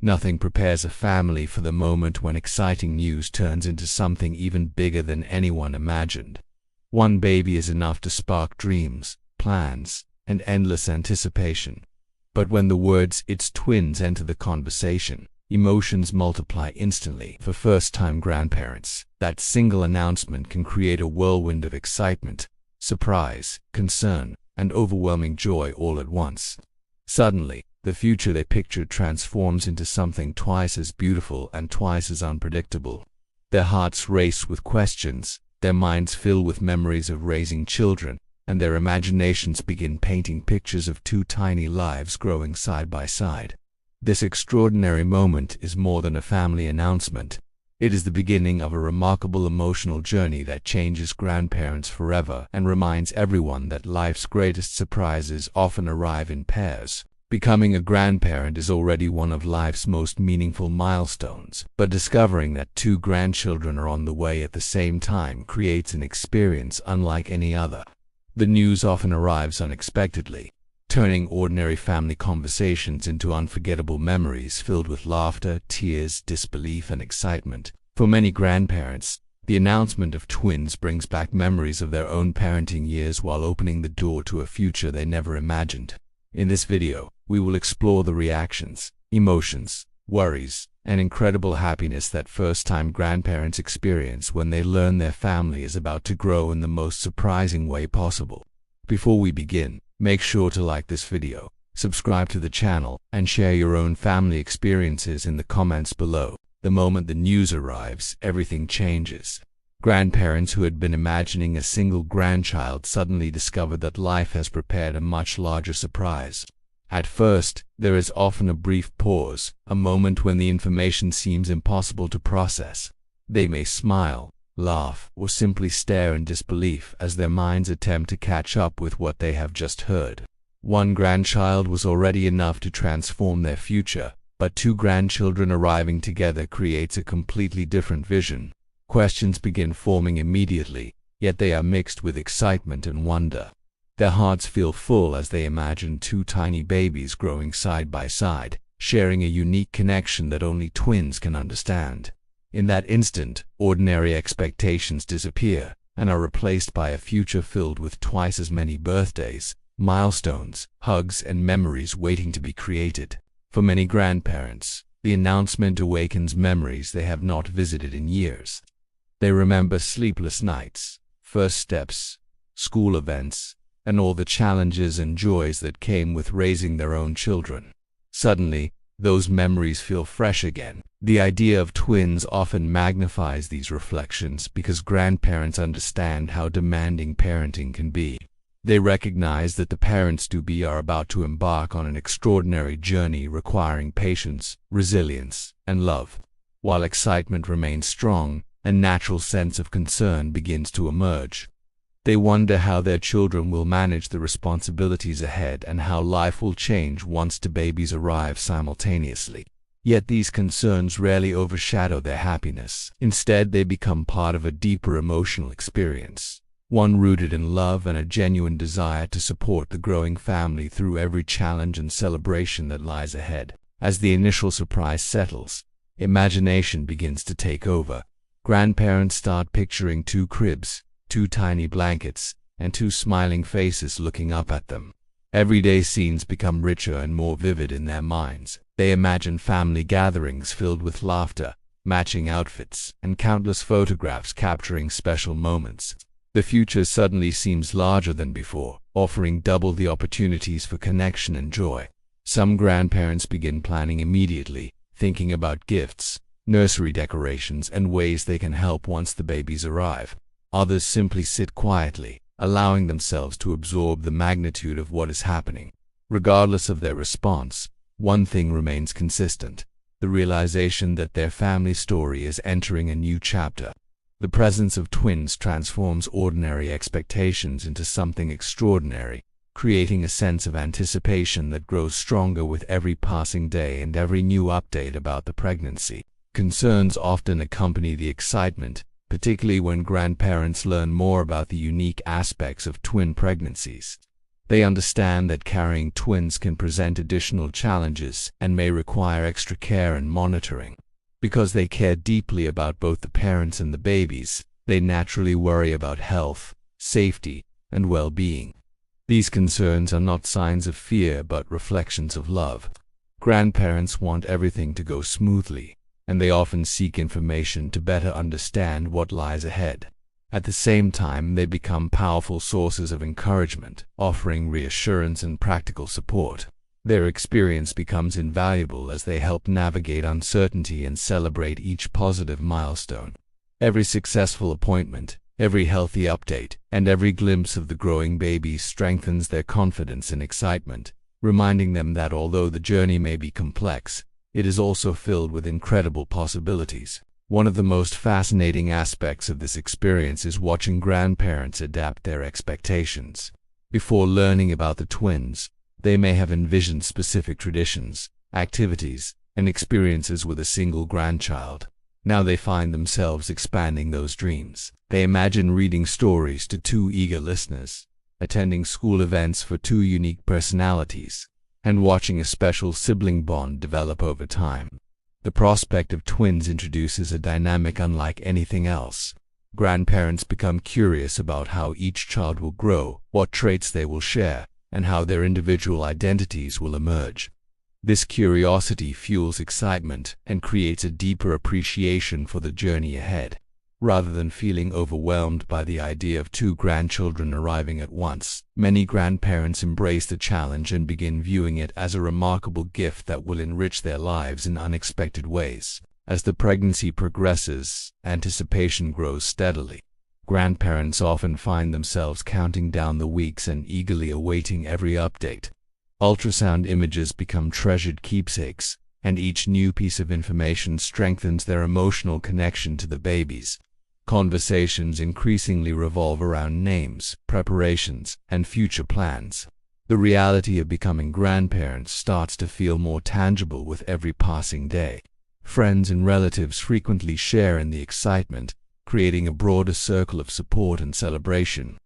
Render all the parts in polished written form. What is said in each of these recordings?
Nothing prepares a family for the moment when exciting news turns into something even bigger than anyone imagined. One baby is enough to spark dreams, plans, and endless anticipation. But when the words "it's twins" enter the conversation, emotions multiply instantly. For first-time grandparents, that single announcement can create a whirlwind of excitement, surprise, concern, and overwhelming joy all at once. Suddenly, the future they pictured transforms into something twice as beautiful and twice as unpredictable. Their hearts race with questions, their minds fill with memories of raising children, and their imaginations begin painting pictures of two tiny lives growing side by side. This extraordinary moment is more than a family announcement. It is the beginning of a remarkable emotional journey that changes grandparents forever and reminds everyone that life's greatest surprises often arrive in pairs. Becoming a grandparent is already one of life's most meaningful milestones, but discovering that two grandchildren are on the way at the same time creates an experience unlike any other. The news often arrives unexpectedly, turning ordinary family conversations into unforgettable memories filled with laughter, tears, disbelief, and excitement. For many grandparents, the announcement of twins brings back memories of their own parenting years while opening the door to a future they never imagined. In this video, we will explore the reactions, emotions, worries, and incredible happiness that first-time grandparents experience when they learn their family is about to grow in the most surprising way possible. Before we begin, make sure to like this video, subscribe to the channel, and share your own family experiences in the comments below. The moment the news arrives, everything changes. Grandparents who had been imagining a single grandchild suddenly discover that life has prepared a much larger surprise. At first, there is often a brief pause, a moment when the information seems impossible to process. They may smile, laugh, or simply stare in disbelief as their minds attempt to catch up with what they have just heard. One grandchild was already enough to transform their future, but two grandchildren arriving together creates a completely different vision. Questions begin forming immediately, yet they are mixed with excitement and wonder. Their hearts feel full as they imagine two tiny babies growing side by side, sharing a unique connection that only twins can understand. In that instant, ordinary expectations disappear and are replaced by a future filled with twice as many birthdays, milestones, hugs, and memories waiting to be created. For many grandparents, the announcement awakens memories they have not visited in years. They remember sleepless nights, first steps, school events, and all the challenges and joys that came with raising their own children. Suddenly, those memories feel fresh again. The idea of twins often magnifies these reflections because grandparents understand how demanding parenting can be. They recognize that the parents-to-be are about to embark on an extraordinary journey requiring patience, resilience, and love. While excitement remains strong, a natural sense of concern begins to emerge. They wonder how their children will manage the responsibilities ahead and how life will change once the babies arrive simultaneously. Yet these concerns rarely overshadow their happiness. Instead, they become part of a deeper emotional experience, one rooted in love and a genuine desire to support the growing family through every challenge and celebration that lies ahead. As the initial surprise settles, imagination begins to take over. Grandparents start picturing two cribs, two tiny blankets, and two smiling faces looking up at them. Everyday scenes become richer and more vivid in their minds. They imagine family gatherings filled with laughter, matching outfits, and countless photographs capturing special moments. The future suddenly seems larger than before, offering double the opportunities for connection and joy. Some grandparents begin planning immediately, thinking about gifts, nursery decorations, and ways they can help once the babies arrive. Others simply sit quietly, allowing themselves to absorb the magnitude of what is happening. Regardless of their response, one thing remains consistent: the realization that their family story is entering a new chapter. The presence of twins transforms ordinary expectations into something extraordinary, creating a sense of anticipation that grows stronger with every passing day and every new update about the pregnancy. Concerns often accompany the excitement, particularly when grandparents learn more about the unique aspects of twin pregnancies. They understand that carrying twins can present additional challenges and may require extra care and monitoring. Because they care deeply about both the parents and the babies, they naturally worry about health, safety, and well-being. These concerns are not signs of fear but reflections of love. Grandparents want everything to go smoothly, and they often seek information to better understand what lies ahead. At the same time, they become powerful sources of encouragement, offering reassurance and practical support. Their experience becomes invaluable as they help navigate uncertainty and celebrate each positive milestone. Every successful appointment, every healthy update, and every glimpse of the growing baby strengthens their confidence and excitement, reminding them that although the journey may be complex, it is also filled with incredible possibilities. One of the most fascinating aspects of this experience is watching grandparents adapt their expectations. Before learning about the twins, they may have envisioned specific traditions, activities, and experiences with a single grandchild. Now they find themselves expanding those dreams. They imagine reading stories to two eager listeners, attending school events for two unique personalities, and watching a special sibling bond develop over time. The prospect of twins introduces a dynamic unlike anything else. Grandparents become curious about how each child will grow, what traits they will share, and how their individual identities will emerge. This curiosity fuels excitement and creates a deeper appreciation for the journey ahead. Rather than feeling overwhelmed by the idea of two grandchildren arriving at once, many grandparents embrace the challenge and begin viewing it as a remarkable gift that will enrich their lives in unexpected ways. As the pregnancy progresses, anticipation grows steadily. Grandparents often find themselves counting down the weeks and eagerly awaiting every update. Ultrasound images become treasured keepsakes, and each new piece of information strengthens their emotional connection to the babies. Conversations increasingly revolve around names, preparations, and future plans. The reality of becoming grandparents starts to feel more tangible with every passing day. Friends and relatives frequently share in the excitement, creating a broader circle of support and celebration.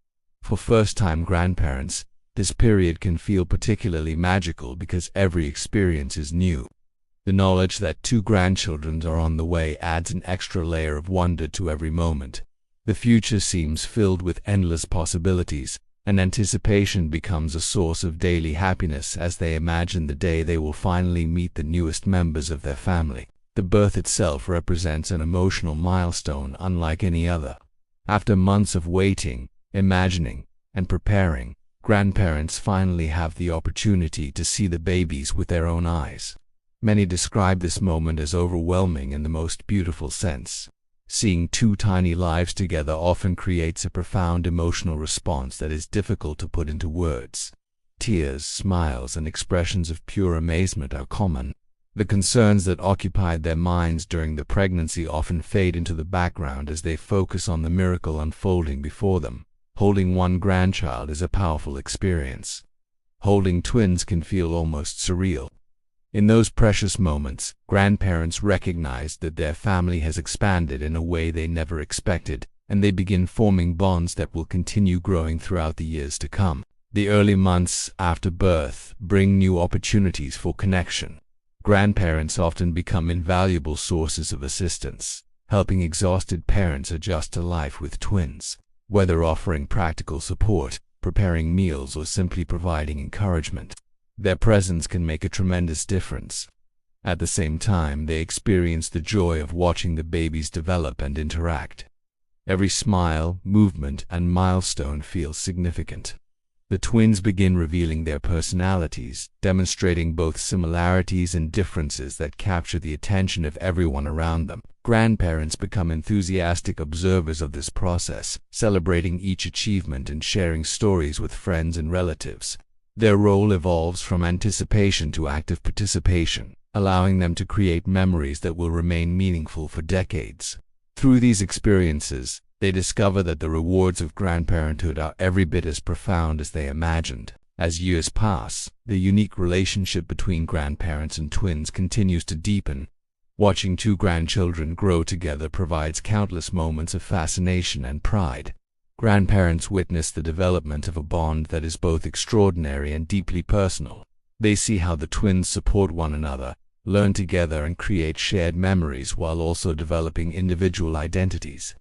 For first-time grandparents, this period can feel particularly magical because every experience is new. The knowledge that two grandchildren are on the way adds an extra layer of wonder to every moment. The future seems filled with endless possibilities, and anticipation becomes a source of daily happiness as they imagine the day they will finally meet the newest members of their family. The birth itself represents an emotional milestone unlike any other. After months of waiting, imagining, and preparing, grandparents finally have the opportunity to see the babies with their own eyes. Many describe this moment as overwhelming in the most beautiful sense. Seeing two tiny lives together often creates a profound emotional response that is difficult to put into words. Tears, smiles, and expressions of pure amazement are common. The concerns that occupied their minds during the pregnancy often fade into the background as they focus on the miracle unfolding before them. Holding one grandchild is a powerful experience. Holding twins can feel almost surreal. In those precious moments, grandparents recognize that their family has expanded in a way they never expected, and they begin forming bonds that will continue growing throughout the years to come. The early months after birth bring new opportunities for connection. Grandparents often become invaluable sources of assistance, helping exhausted parents adjust to life with twins. Whether offering practical support, preparing meals, or simply providing encouragement, their presence can make a tremendous difference. At the same time, they experience the joy of watching the babies develop and interact. Every smile, movement, and milestone feels significant. The twins begin revealing their personalities, demonstrating both similarities and differences that capture the attention of everyone around them. Grandparents become enthusiastic observers of this process, celebrating each achievement and sharing stories with friends and relatives. Their role evolves from anticipation to active participation, allowing them to create memories that will remain meaningful for decades. Through these experiences, they discover that the rewards of grandparenthood are every bit as profound as they imagined. As years pass, the unique relationship between grandparents and twins continues to deepen. Watching two grandchildren grow together provides countless moments of fascination and pride. Grandparents witness the development of a bond that is both extraordinary and deeply personal. They see how the twins support one another, learn together, and create shared memories while also developing individual identities.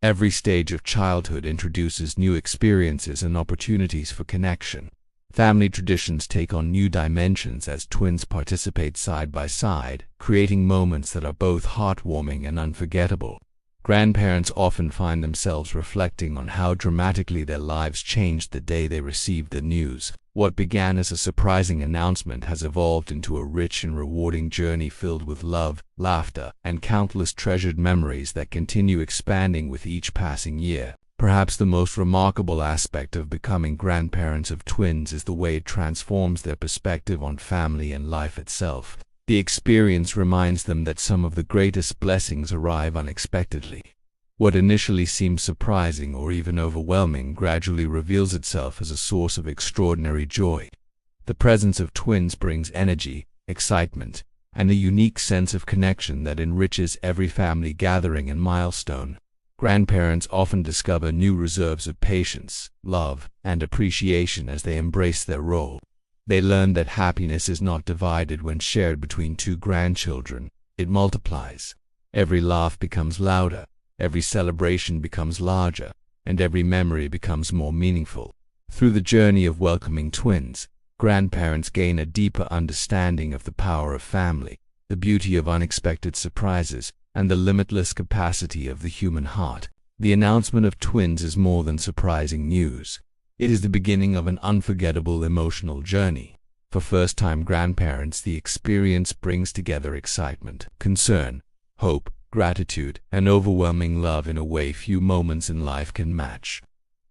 Every stage of childhood introduces new experiences and opportunities for connection. Family traditions take on new dimensions as twins participate side by side, creating moments that are both heartwarming and unforgettable. Grandparents often find themselves reflecting on how dramatically their lives changed the day they received the news. What began as a surprising announcement has evolved into a rich and rewarding journey filled with love, laughter, and countless treasured memories that continue expanding with each passing year. Perhaps the most remarkable aspect of becoming grandparents of twins is the way it transforms their perspective on family and life itself. The experience reminds them that some of the greatest blessings arrive unexpectedly. What initially seems surprising or even overwhelming gradually reveals itself as a source of extraordinary joy. The presence of twins brings energy, excitement, and a unique sense of connection that enriches every family gathering and milestone. Grandparents often discover new reserves of patience, love, and appreciation as they embrace their role. They learn that happiness is not divided when shared between two grandchildren. It multiplies. Every laugh becomes louder, every celebration becomes larger, and every memory becomes more meaningful. Through the journey of welcoming twins, grandparents gain a deeper understanding of the power of family, the beauty of unexpected surprises, and the limitless capacity of the human heart. The announcement of twins is more than surprising news. It is the beginning of an unforgettable emotional journey. For first-time grandparents, the experience brings together excitement, concern, hope, gratitude, and overwhelming love in a way few moments in life can match.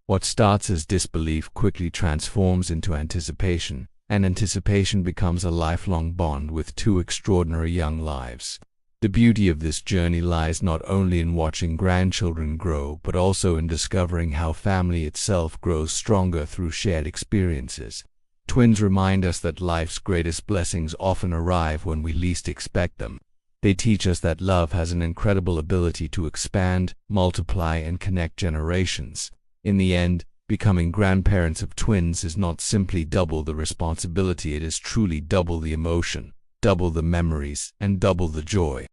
What starts as disbelief quickly transforms into anticipation, and anticipation becomes a lifelong bond with two extraordinary young lives. The beauty of this journey lies not only in watching grandchildren grow, but also in discovering how family itself grows stronger through shared experiences. Twins remind us that life's greatest blessings often arrive when we least expect them. They teach us that love has an incredible ability to expand, multiply, and connect generations. In the end, becoming grandparents of twins is not simply double the responsibility, it is truly double the emotion, double the memories, and double the joy.